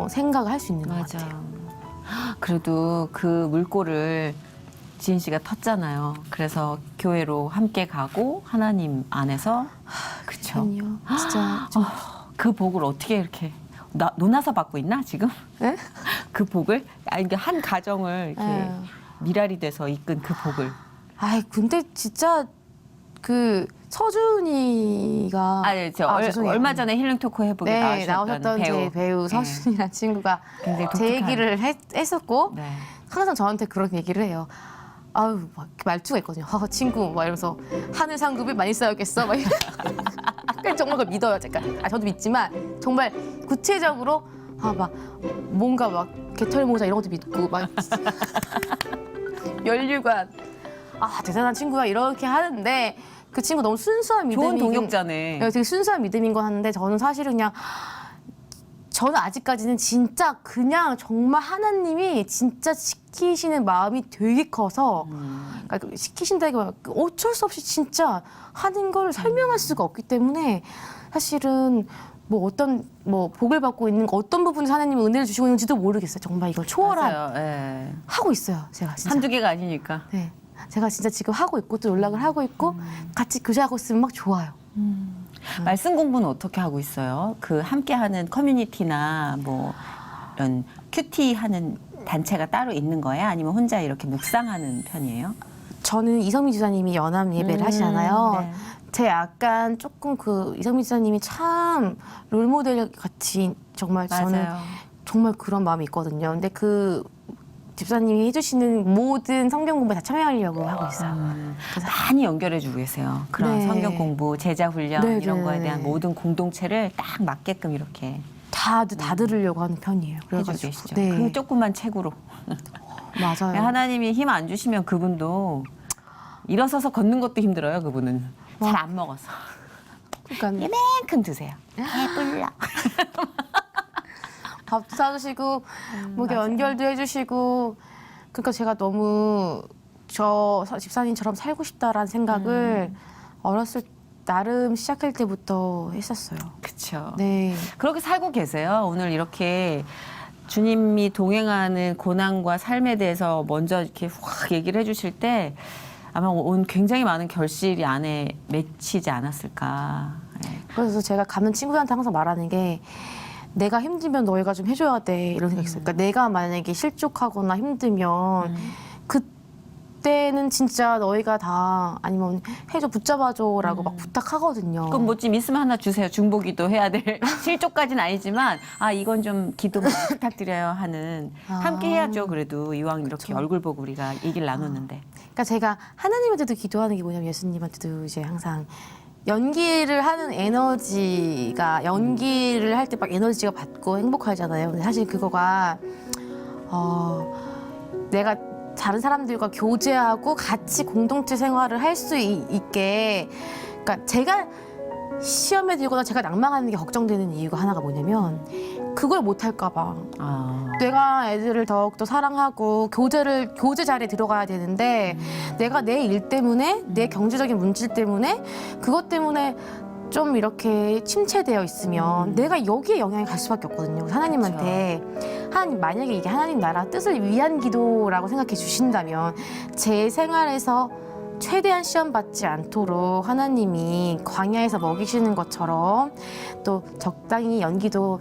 생각을 할 수 있는 것 같아요.
맞아요. 그래도 그 물꼬를 지인 씨가 텄잖아요. 그래서 교회로 함께 가고 하나님 안에서 그렇죠.
아니요, 진짜
그 복을 어떻게 이렇게 논아서 받고 있나 지금?
네?
그 복을 이게 한 가정을 이렇게
네.
미랄이 돼서 이끈 그 복을.
아이 근데 진짜 그 서준이가 죄송해요.
얼마 전에 힐링 토크 해보게
네,
나오셨던
나오셨던 제 배우 서준이라는 친구가
굉장히
제
독특한.
얘기를 했었고
네.
항상 저한테 그런 얘기를 해요. 아유, 막 이렇게 말투가 있거든요. 친구, 막 이러면서 하늘 상급을 많이 쌓였겠어. 막 약간 정말 그걸 믿어요. 약간. 저도 믿지만 정말 구체적으로 막 뭔가 막 개털 모자 이런 것도 믿고 막 연류관. 대단한 친구야 이렇게 하는데 그 친구 너무 순수한 믿음이
좋은 동역자네.
되게 순수한 믿음인 거 하는데 저는 사실은 그냥 저는 아직까지는 진짜 그냥 정말 하나님이 진짜 시키시는 마음이 되게 커서 그러니까 시키신다기보다 어쩔 수 없이 진짜 하는 걸 설명할 수가 없기 때문에 사실은 어떤 복을 받고 있는 어떤 부분에서 하나님이 은혜를 주시고 있는지도 모르겠어요. 정말 이걸 초월한
맞아요. 예.
하고 있어요. 제가 진짜.
한두 개가 아니니까.
네. 제가 진짜 지금 하고 있고 또 연락을 하고 있고 같이 교제하고 있으면 막 좋아요.
말씀 공부는 어떻게 하고 있어요? 그 함께하는 커뮤니티나 뭐 이런 큐티 하는 단체가 따로 있는 거야? 아니면 혼자 이렇게 묵상하는 편이에요?
저는 이성미 지사님이 연합 예배를 하시잖아요.
네.
제 약간 조금 그 이성미 지사님이 참 롤모델 같이 정말 저는
맞아요.
정말 그런 마음이 있거든요. 근데 그 집사님이 해주시는 모든 성경 공부에 다 참여하려고 하고 있어요.
많이 연결해주고 계세요. 그런
네.
성경 공부, 제자 훈련
네,
이런
네,
거에
네.
대한 모든 공동체를 딱 맞게끔 이렇게
다 들으려고 하는 편이에요.
해주고
그래가지고.
계시죠.
네,
그 조그만 책으로.
맞아요.
하나님이 힘 안 주시면 그분도 일어서서 걷는 것도 힘들어요. 그분은 잘 안 먹어서
그러니까
이만큼 드세요. 배불러.
밥도 사주시고 뭐 이렇게
맞아요.
연결도 해주시고 그러니까 제가 너무 저 집사님처럼 살고 싶다라는 생각을 어렸을 나름 시작할 때부터 했었어요.
그렇죠.
네.
그렇게 살고 계세요. 오늘 이렇게 주님이 동행하는 고난과 삶에 대해서 먼저 이렇게 확 얘기를 해주실 때 아마 온 굉장히 많은 결실이 안에 맺히지 않았을까. 네.
그래서 제가 가는 친구들한테 항상 말하는 게 내가 힘들면 너희가 좀 해줘야 돼 이런 생각이 있어요. 그러니까 내가 만약에 실족하거나 힘들면 그때는 진짜 너희가 다 아니면 해줘 붙잡아줘라고 막 부탁하거든요.
그럼 뭐 좀 있으면 하나 주세요. 중보기도 해야 될 실족까지는 아니지만 아 이건 좀 기도 많이 부탁드려요 하는 함께 해야죠. 그래도 이왕 이렇게
그쵸.
얼굴 보고 우리가 얘기를 나눴는데.
그러니까 제가 하나님한테도 기도하는 게 뭐냐면 예수님한테도 이제 항상 연기를 하는 에너지가 연기를 할 때 막 에너지가 받고 행복하잖아요. 근데 사실 그거가 내가 다른 사람들과 교제하고 같이 공동체 생활을 할 수 있게 그러니까 제가 시험에 들거나 제가 낭망하는 게 걱정되는 이유가 하나가 뭐냐면 그걸 못 할까 봐. 내가 애들을 더욱더 사랑하고 교제 자리에 들어가야 되는데 내가 내 일 때문에 내 경제적인 문제 때문에 그것 때문에 좀 이렇게 침체되어 있으면 내가 여기에 영향이 갈 수밖에 없거든요. 하나님한테 하나님 만약에 이게 하나님 나라 뜻을 위한 기도라고 생각해 주신다면 제 생활에서 최대한 시험 받지 않도록 하나님이 광야에서 먹이시는 것처럼 또 적당히 연기도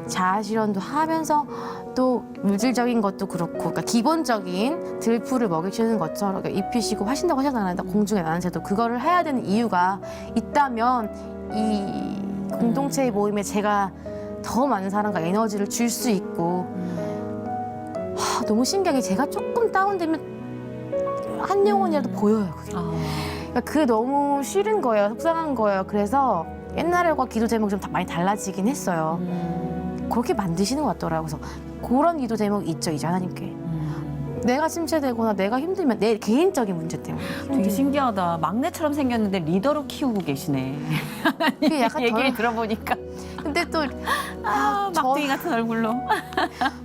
자아실현도 하면서 또 물질적인 것도 그렇고 그러니까 기본적인 들풀을 먹이시는 것처럼 그러니까 입히시고 하신다고 하잖아요. 공중에 나는 새도 그거를 해야 되는 이유가 있다면 이 공동체의 모임에 제가 더 많은 사랑과 에너지를 줄 수 있고 너무 신기하게 제가 조금 다운되면 한 영혼이라도 보여요. 그게. 그러니까 그게 너무 싫은 거예요. 속상한 거예요. 그래서 옛날과 기도 제목이 좀 많이 달라지긴 했어요. 그렇게 만드시는 것 같더라고요. 그래서 그런 기도 제목이 있죠, 이제 하나님께. 내가 침체되거나 내가 힘들면 내 개인적인 문제 때문에.
되게 신기하다. 막내처럼 생겼는데 리더로 키우고 계시네.
그게 약간
얘기를 들어보니까
근데 또
막둥이 같은 얼굴로.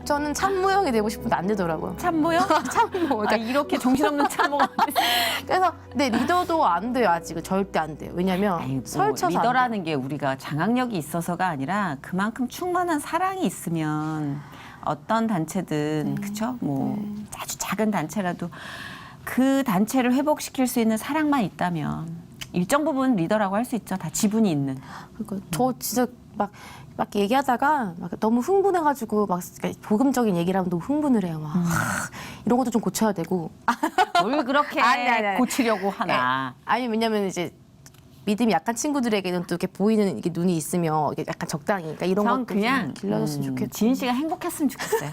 저는 참모형이 되고 싶은데 안 되더라고요.
참모요?
참모.
아,
그러니까
이렇게 정신없는 참모가
그래서 내 리더도 안 돼요, 아직은. 절대 안 돼요. 왜냐면
아이고,
설쳐서 안 돼요.
리더라는 게 우리가 장악력이 있어서가 아니라 그만큼 충만한 사랑이 있으면 어떤 단체든 그쵸? 뭐 아주 작은 단체라도 그 단체를 회복시킬 수 있는 사랑만 있다면 일정 부분 리더라고 할 수 있죠. 다 지분이 있는.
그러니까 저 진짜 막 얘기하다가 막 너무 흥분해가지고 막 복음적인 얘기를 하면 너무 흥분을 해요. 막 이런 것도 좀 고쳐야 되고.
뭘 그렇게
아니.
고치려고 하나.
아니 왜냐면 이제 믿음이 약한 친구들에게는 또 이렇게 보이는 이게 눈이 있으면 이게 약간 적당히 그러니까 이런
전
것도
그냥
좀 길러줬으면 좋겠고.
지인 씨가 행복했으면 좋겠어요.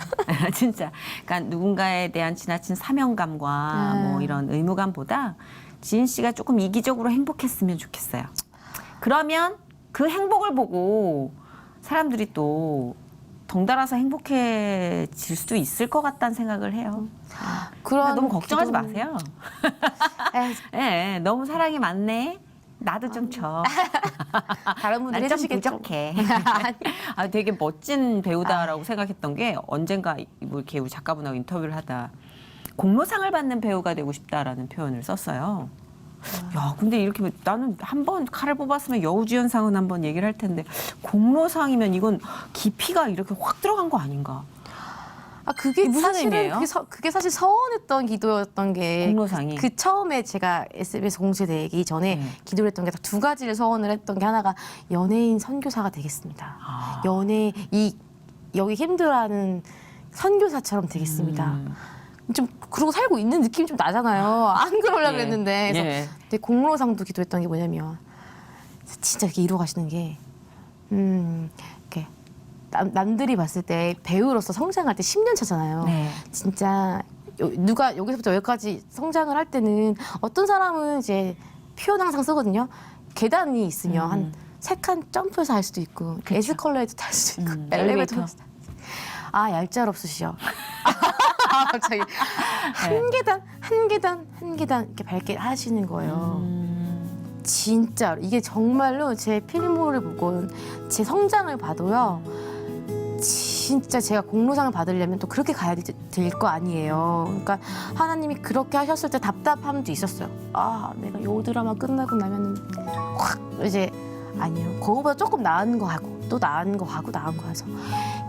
진짜. 그러니까 누군가에 대한 지나친 사명감과 뭐 이런 의무감보다 지인 씨가 조금 이기적으로 행복했으면 좋겠어요. 그러면 그 행복을 보고 사람들이 또 덩달아서 행복해질 수도 있을 것 같다는 생각을 해요.
그런
너무 걱정하지
기도-
마세요.
에이,
예, 너무 사랑이 많네. 나도 좀 줘.
다른 분들
난 좀
해주시겠죠.
부족해. 아, 되게 멋진 배우다라고 생각했던 게 언젠가 뭐 이렇게 우리 작가분하고 인터뷰를 하다 공로상을 받는 배우가 되고 싶다라는 표현을 썼어요. 야, 근데 이렇게 나는 한 번 칼을 뽑았으면 여우주연상은 한번 얘기를 할 텐데 공로상이면 이건 깊이가 이렇게 확 들어간 거 아닌가?
그게
무슨
사실은
의미예요?
그게 사실 서운했던 기도였던 게
공로상이.
그 처음에 제가 SBS 공채되기 전에 기도를 했던 게 딱 두 가지를 서원을 했던 게 하나가 연예인 선교사가 되겠습니다. 여기 힘들어하는 선교사처럼 되겠습니다. 좀 그러고 살고 있는 느낌이 좀 나잖아요. 안 그러려고
예.
그랬는데. 그래서
예.
근데 공로상도 기도했던 게 뭐냐면 진짜 이렇게 이루어 가시는 게 이렇게 남들이 봤을 때 배우로서 성장할 때 10년 차잖아요.
네.
진짜 누가 여기서부터 여기까지 성장을 할 때는 어떤 사람은 이제 표현 항상 쓰거든요. 계단이 있으면 한 3칸 점프해서 할 수도 있고 에스컬레이터 탈 수도 있고 엘리베이터 탈 수도 있고. 아 얄짤없으시죠. 갑자기 한 계단 한 계단 한 계단 이렇게 밟게 하시는 거예요. 진짜 이게 정말로 제 필모를 보고 제 성장을 봐도요. 진짜 제가 공로상을 받으려면 또 그렇게 가야 될 거 아니에요. 그러니까 하나님이 그렇게 하셨을 때 답답함도 있었어요. 아, 내가 요 드라마 끝나고 나면은 확 이제 아니요. 그거보다 조금 나은 거 하고 또 나은 거 하고 나은 거 해서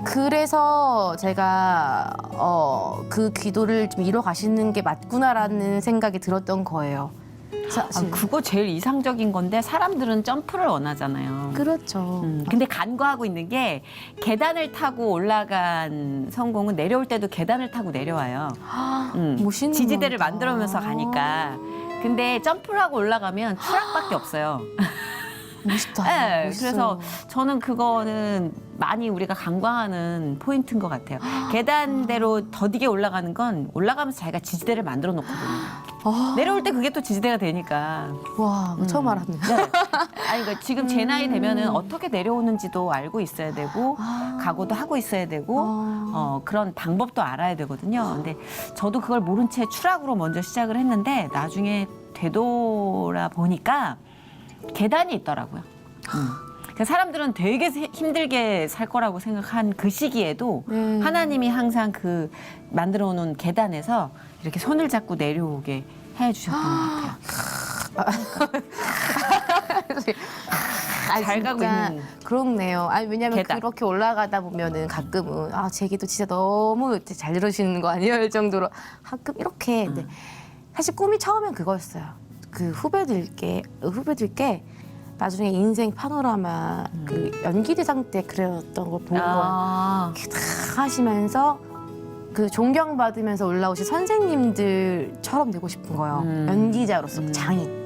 그래서 제가 그 기도를 좀 이뤄 가시는 게 맞구나라는 생각이 들었던 거예요. 사실.
그거 제일 이상적인 건데 사람들은 점프를 원하잖아요.
그렇죠.
근데 간과하고 있는 게 계단을 타고 올라간 성공은 내려올 때도 계단을 타고 내려와요.
멋있는
지지대를
거다.
만들어오면서 가니까. 근데 점프를 하고 올라가면 추락밖에 없어요.
멋있다.
네,
멋있어요.
그래서 저는 그거는 많이 우리가 간과하는 포인트인 것 같아요. 계단대로 더디게 올라가는 건 올라가면서 자기가 지지대를 만들어 놓거든요. 내려올 때 그게 또 지지대가 되니까.
와, 처음 알았네.
네. 아니, 그러니까 지금 제 나이 되면은 어떻게 내려오는지도 알고 있어야 되고, 각오도 하고 있어야 되고, 그런 방법도 알아야 되거든요. 근데 저도 그걸 모른 채 추락으로 먼저 시작을 했는데, 나중에 되돌아 보니까 계단이 있더라고요. 그러니까 사람들은 되게 힘들게 살 거라고 생각한 그 시기에도 하나님이 항상 그 만들어 놓은 계단에서 이렇게 손을 잡고 내려오게 해주셨던 것 같아요. 잘 가고 있는.
그렇네요. 아니 왜냐면
계단.
그렇게 올라가다 보면은 가끔은 제 기도 진짜 너무 잘 들으시는 거 아니에요? 할 정도로 가끔 이렇게. 근데 사실 꿈이 처음엔 그거였어요. 그 후배들께 나중에 인생 파노라마 그 연기대상 때 그렸던 걸 보고 이렇게 다 하시면서 그 존경받으면서 올라오신 선생님들처럼 되고 싶은 거예요. 연기자로서 장인.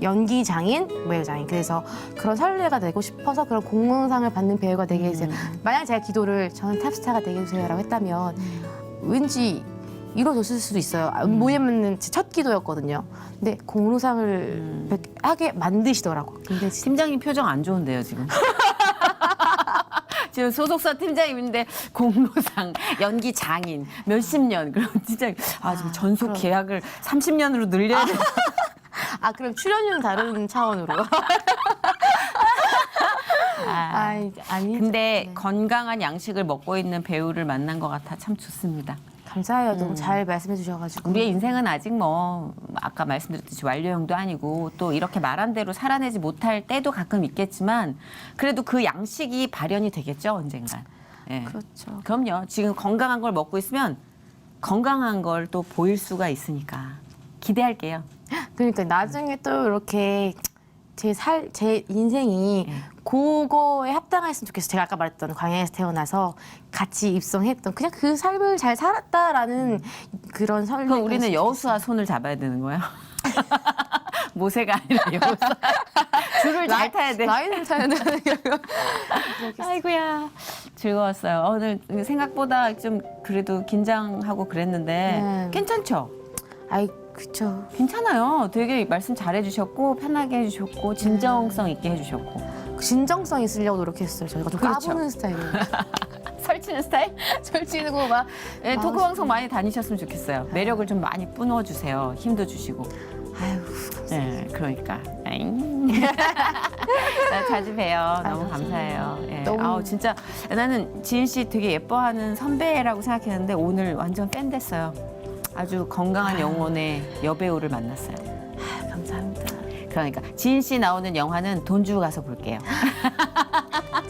연기 장인, 배우 장인. 그래서 그런 선례가 되고 싶어서 그런 공로상을 받는 배우가 되게 해주세요. 만약 제가 기도를 저는 탑스타가 되게 해주세요라고 했다면 왠지 이루어졌을 수도 있어요. 뭐냐면은 제 첫 기도였거든요. 근데 공로상을 하게 만드시더라고. 근데
팀장님 표정 안 좋은데요, 지금. 지금 소속사 팀장님인데 공로상, 연기 장인, 몇십 년. 그럼 진짜 지금 전속
그럼.
계약을 30년으로 늘려야 돼.
그럼 출연료는 다른 차원으로. 아니.
근데 건강한 양식을 먹고 있는 배우를 만난 것 같아 참 좋습니다.
감사해요. 너무 잘 말씀해 주셔가지고.
우리의 인생은 아직 아까 말씀드렸듯이 완료형도 아니고 또 이렇게 말한 대로 살아내지 못할 때도 가끔 있겠지만 그래도 그 양식이 발현이 되겠죠, 언젠간. 예.
그렇죠.
그럼요. 지금 건강한 걸 먹고 있으면 건강한 걸 또 보일 수가 있으니까 기대할게요.
그러니까 나중에 또 이렇게 제 인생이 그거에 합당했으면 좋겠어요. 제가 아까 말했던 광야에서 태어나서 같이 입성했던 그냥 그 삶을 잘 살았다라는 그런 설레.
그럼 우리는 여호수아 손을 잡아야 되는 거야? 모세가 아니라 여호수아. 줄을 잘 타야 돼.
라인을 타야 되는 게 아니라.
아이고야. 즐거웠어요. 오늘 생각보다 좀 그래도 긴장하고 그랬는데
네.
괜찮죠?
그쵸.
괜찮아요. 되게 말씀 잘해주셨고 편하게 해주셨고 진정성 있게 해주셨고
진정성 있으려고 노력했어요. 저희가 좀
그렇죠.
까부는 스타일이에요.
설치는 스타일?
설치는 거 막.
네, 토크 방송 많이 다니셨으면 좋겠어요. 매력을 좀 많이 뿜어주세요. 힘도 주시고.
아유.
네, 그러니까. 자주 봬요. 너무 감사해요. 예.
너무-
진짜 나는 지은 씨 되게 예뻐하는 선배라고 생각했는데 오늘 완전 팬 됐어요. 아주 건강한 영혼의 여배우를 만났어요.
감사합니다.
그러니까 지인 씨 나오는 영화는 돈 주고 가서 볼게요.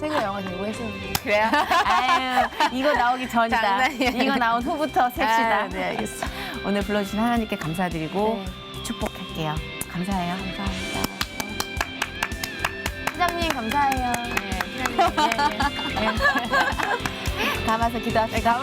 제가 영화 되고 했어요.
그래요? 아유, 이거 나오기 전이다.
장난이에요.
이거 나온 후부터 셉시다.
네, 알겠어.
오늘 불러주신 하나님께 감사드리고
네.
축복할게요. 감사해요.
감사합니다. 팀장님 감사해요.
감아서 기도합시다.